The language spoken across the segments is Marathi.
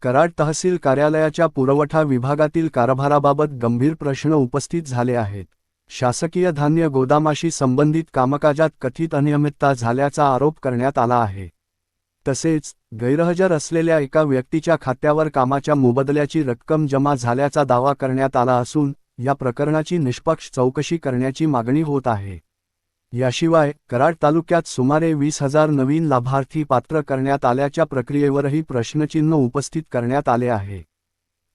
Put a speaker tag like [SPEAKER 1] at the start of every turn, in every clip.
[SPEAKER 1] कराड तहसील कार्यालयाच्या पुरवठा विभागातील कारभाराबाबत गंभीर प्रश्न उपस्थित झाले आहेत. शासकीय धान्य गोदामाशी संबंधित कामकाजात कथित अनियमितता झाल्याचा आरोप करण्यात आला आहे. तसेच गैरहजर असलेल्या एका व्यक्तीच्या खात्यावर कामाच्या मोबदल्याची रक्कम जमा झाल्याचा दावा करण्यात आला असून या प्रकरणाची निष्पक्ष चौकशी करण्याची मागणी होत आहे. याशिवाय कराड तालुक्यात सुमारे 20,000 नवीन लाभार्थी पात्र करण्यात आल्याच्या प्रक्रियेवरही प्रश्नचिन्ह उपस्थित करण्यात आले आहे.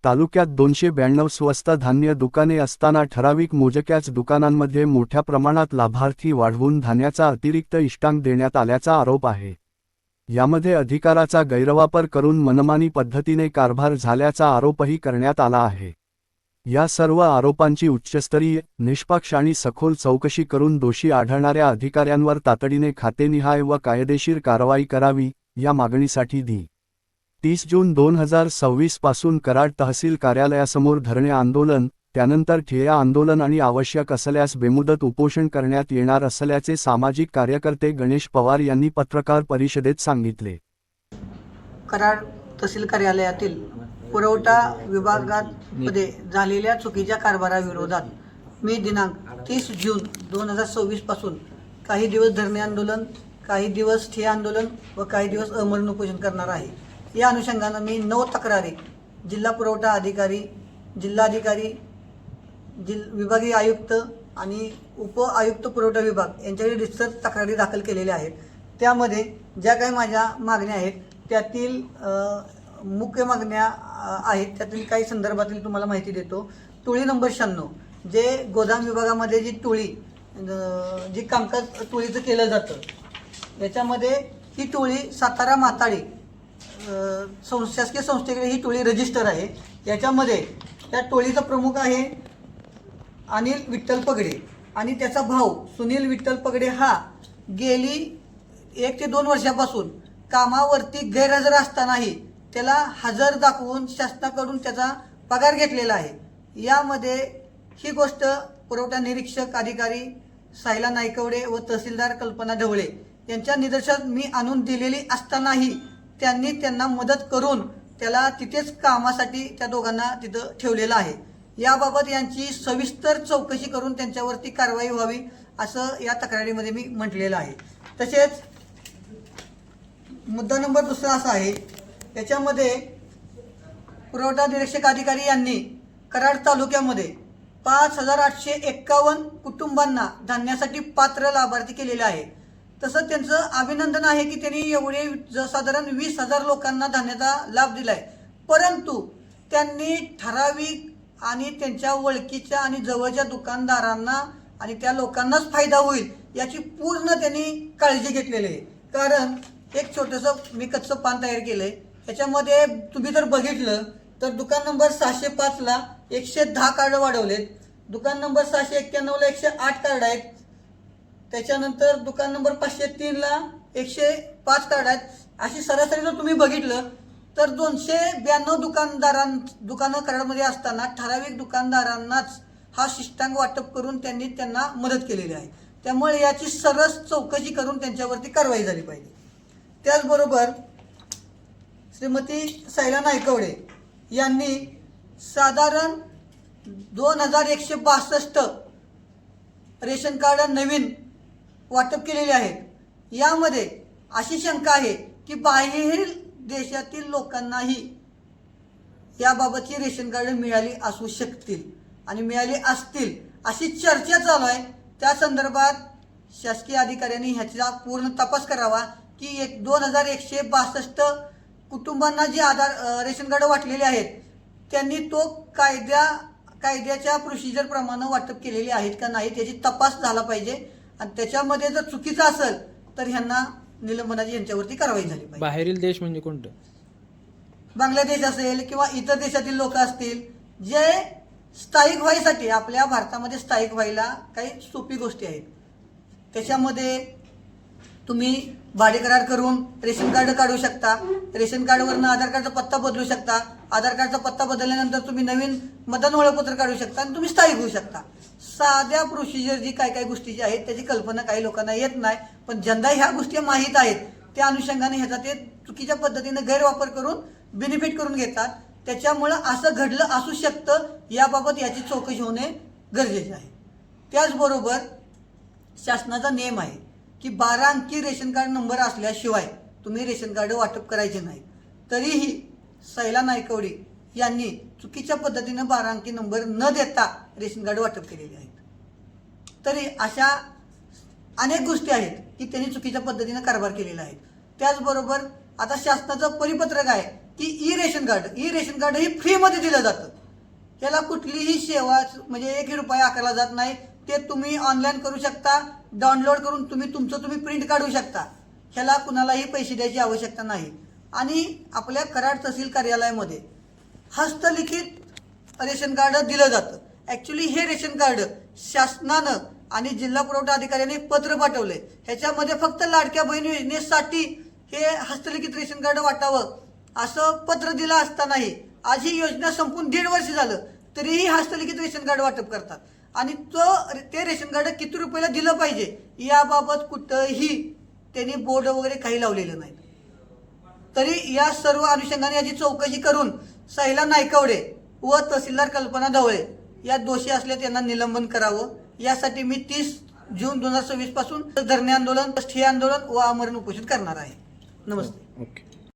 [SPEAKER 1] तालुक्यात 292 स्वस्त धान्य दुकाने असताना ठराविक मोजक्याच दुकानांमध्ये मोठ्या प्रमाणात लाभार्थी वाढवून धान्याचा अतिरिक्त इष्टांक देण्यात आल्याचा आरोप आहे. यामध्ये अधिकाराचा गैरवापर करून मनमानी पद्धतीने कारभार झाल्याचा आरोपही करण्यात आला आहे. या सर्व आरोपांची उच्चस्तरीय, निष्पक्ष आणि सखोल चौकशी करून दोषी आढळणाऱ्या अधिकाऱ्यांवर तातडीने खातेनिहाय व कायदेशीर कारवाई करावी, या मागणीसाठी दि. 30 जून 2026 पासून कराड तहसील कार्यालयासमोर धरणे आंदोलन, त्यानंतर ठिय्या आंदोलन आणि आवश्यक असल्यास बेमुदत उपोषण करण्यात येणार असल्याचे सामाजिक कार्यकर्ते गणेश पवार यांनी पत्रकार परिषदेत सांगितले.
[SPEAKER 2] कराड तहसील कार्यालयातील पुरवठा विभागामध्ये झालेल्या चुकीच्या कारभाराविरोधात मी दिनांक 30 जून 2026 पासून काही दिवस धरणे आंदोलन, काही दिवस ठिय्या आंदोलन व काही दिवस अमरण उपोषण करणार आहे. या अनुषंगाने मी 9 तक्रारी जिल्हा पुरवठा अधिकारी, जिल्हाधिकारी, विभागीय आयुक्त आणि उप आयुक्त पुरवठा विभाग यांच्याकडे रितसर तक्रारी दाखल केलेल्या आहेत. त्यामध्ये ज्या काही माझ्या मागण्या आहेत त्यातील मुख्य मागण्या आहेत. त्यातील काही संदर्भातील तुम्हाला माहिती देतो. टोळी नंबर 96 जे गोदाम विभागामध्ये जी टोळी जी कामकाज टोळीचं केलं जातं याच्यामध्ये ही टोळी सातारा माताळी शासकीय संस्थेकडे ही टोळी रजिस्टर आहे. याच्यामध्ये त्या टोळीचा प्रमुख आहे अनिल विठ्ठल पगडे आणि त्याचा भाऊ सुनील विठ्ठल पगडे हा गेली 1 ते 2 वर्षापासून कामावरती गैरहजर असतानाही त्याला हजर दाखवून शासनाकडून त्याचा पगार घेतलेला आहे. यामध्ये ही गोष्ट पुरवठा निरीक्षक अधिकारी सायला नायकवडे व तहसीलदार कल्पना ढवळे यांच्या निदर्शनास मी आणून दिलेली असतानाही त्यांनी त्यांना मदत करून त्याला तिथेच कामासाठी त्या दोघांना तिथं ठेवलेलं आहे. याबाबत यांची सविस्तर चौकशी करून त्यांच्यावरती कारवाई व्हावी असं या तक्रारीमध्ये मी म्हटलेलं आहे. तसेच मुद्दा नंबर 2 असा आहे. याच्यामध्ये पुरवठा निरीक्षक अधिकारी यांनी कराड तालुक्यामध्ये 5,851 कुटुंबांना धान्यासाठी पात्र लाभार्थी केलेले आहे. तसं त्यांचं अभिनंदन आहे की त्यांनी एवढे साधारण 20,000 लोकांना धान्याचा लाभ दिला आहे. परंतु त्यांनी ठराविक आणि त्यांच्या ओळखीच्या आणि जवळच्या दुकानदारांना आणि त्या लोकांनाच फायदा होईल याची पूर्ण त्यांनी काळजी घेतलेली आहे. कारण एक छोटंसं मी कच्चं पान तयार केलं आहे. याच्यामध्ये तुम्ही जर बघितलं तर दुकान नंबर 605ला 110 कार्ड वाढवलेत, दुकान नंबर 691ला 108 कार्ड आहेत, त्याच्यानंतर दुकान नंबर 503ला 105 कार्ड आहेत. अशी सरासरी जर तुम्ही बघितलं तर 292 दुकानं कराडमध्ये असताना ठराविक दुकानदारांनाच हा शिष्टांग वाटप करून त्यांनी त्यांना मदत केलेली आहे. त्यामुळे याची सरस चौकशी करून त्यांच्यावरती कारवाई झाली पाहिजे. त्याचबरोबर श्रीमती सायला नायकवडे यांनी साधारण 2,162 रेशन कार्ड नवीन वाटप केलेले आहेत. यामध्ये अशी शंका आहे की बाहेरील देशातील लोकांनाही याबाबतची रेशन कार्ड मिळाली असू शकतील आणि मिळाली असतील अशी चर्चा चालू आहे. त्या संदर्भात शासकीय अधिकाऱ्यांनी ह्याचा पूर्ण तपास करावा की 2,162 कुटुंबांना जे रेशन कार्ड वाटलेले आहेत त्यांनी तो कायद्याच्या प्रोसिजर प्रमाणे वाटप केलेले आहेत का नाही त्याची तपास झाला पाहिजे. आणि त्याच्यामध्ये जर चुकीचं असेल तर ह्यांना निलंबनाची यांच्यावरती कारवाई झाली पाहिजे.
[SPEAKER 3] बाहेरील देश म्हणजे कोणतं?
[SPEAKER 2] बांगलादेश असेल किंवा इतर देशातील लोक असतील जे स्थायिक व्हायसाठी आपल्या भारतामध्ये स्थायिक व्हायला काही सोपी गोष्टी आहेत. त्याच्यामध्ये तुम्ही भाडे करार करून रेशन कार्ड काढू शकता, रेशन कार्डवरनं आधार कार्डचा पत्ता बदलू शकता, आधार कार्डचा पत्ता बदलल्यानंतर तुम्ही नवीन मतदान ओळखपत्र काढू शकता आणि तुम्ही स्थायिक होऊ शकता. साध्या प्रोसिजर जी काय काय गोष्टी ज्या आहेत त्याची कल्पना काही लोकांना येत नाही, पण ज्यांना ह्या गोष्टी माहीत आहेत त्या अनुषंगाने ह्याचा ते चुकीच्या पद्धतीने गैरवापर करून बेनिफिट करून घेतात. त्याच्यामुळं असं घडलं असू शकतं, याबाबत याची चौकशी होणे गरजेचे आहे. त्याचबरोबर शासनाचा नियम आहे की 12 अंकी रेशन कार्ड नंबर असल्याशिवाय तुम्ही रेशन कार्ड वाटप करायचे नाही. तरीही सैला नायकवडी यांनी चुकीच्या पद्धतीनं 12 अंकी नंबर न देता रेशन कार्ड वाटप केलेले आहेत. तरी अशा अनेक गोष्टी आहेत की त्यांनी चुकीच्या पद्धतीनं कारभार केलेला आहे. त्याचबरोबर आता शासनाचं परिपत्रक आहे की ई रेशन कार्ड ही फ्रीमध्ये दिलं जातं. याला कुठलीही सेवा म्हणजे 1 रुपया आकारला जात नाही. ते तुम्ही ऑनलाईन करू शकता, डाउनलोड करून तुम्ही प्रिंट काढू शकता. ह्याला कुणालाही पैसे द्यायची आवश्यकता नाही. आणि आपल्या कराड तहसील कार्यालयामध्ये हस्तलिखित रेशन कार्ड दिलं जातं. ॲक्च्युली हे रेशन कार्ड शासनानं आणि जिल्हा पुरवठा अधिकाऱ्याने पत्र पाठवले. ह्याच्यामध्ये फक्त लाडक्या बहीण योजनेसाठी हे हस्तलिखित रेशन कार्ड वाटावं असं पत्र दिलं असतानाही आज ही योजना संपून 1.5 वर्ष झालं तरीही हस्तलिखित रेशन कार्ड वाटप करतात. आणि ते रेशन कार्ड किती रुपयाला दिलं पाहिजे याबाबत कुठंही त्यांनी बोर्ड वगैरे काही लावलेलं नाही. तरी या सर्व अनुषंगाने याची चौकशी करून सैला नायकवडे व तहसीलदार कल्पना ढवळे या दोषी असले त्यांना निलंबन करावं. यासाठी मी 30 जून 2026 पासून धरणे आंदोलन, ठिय्या आंदोलन व आमरण उपोषण करणार आहे. नमस्ते.
[SPEAKER 3] ओके.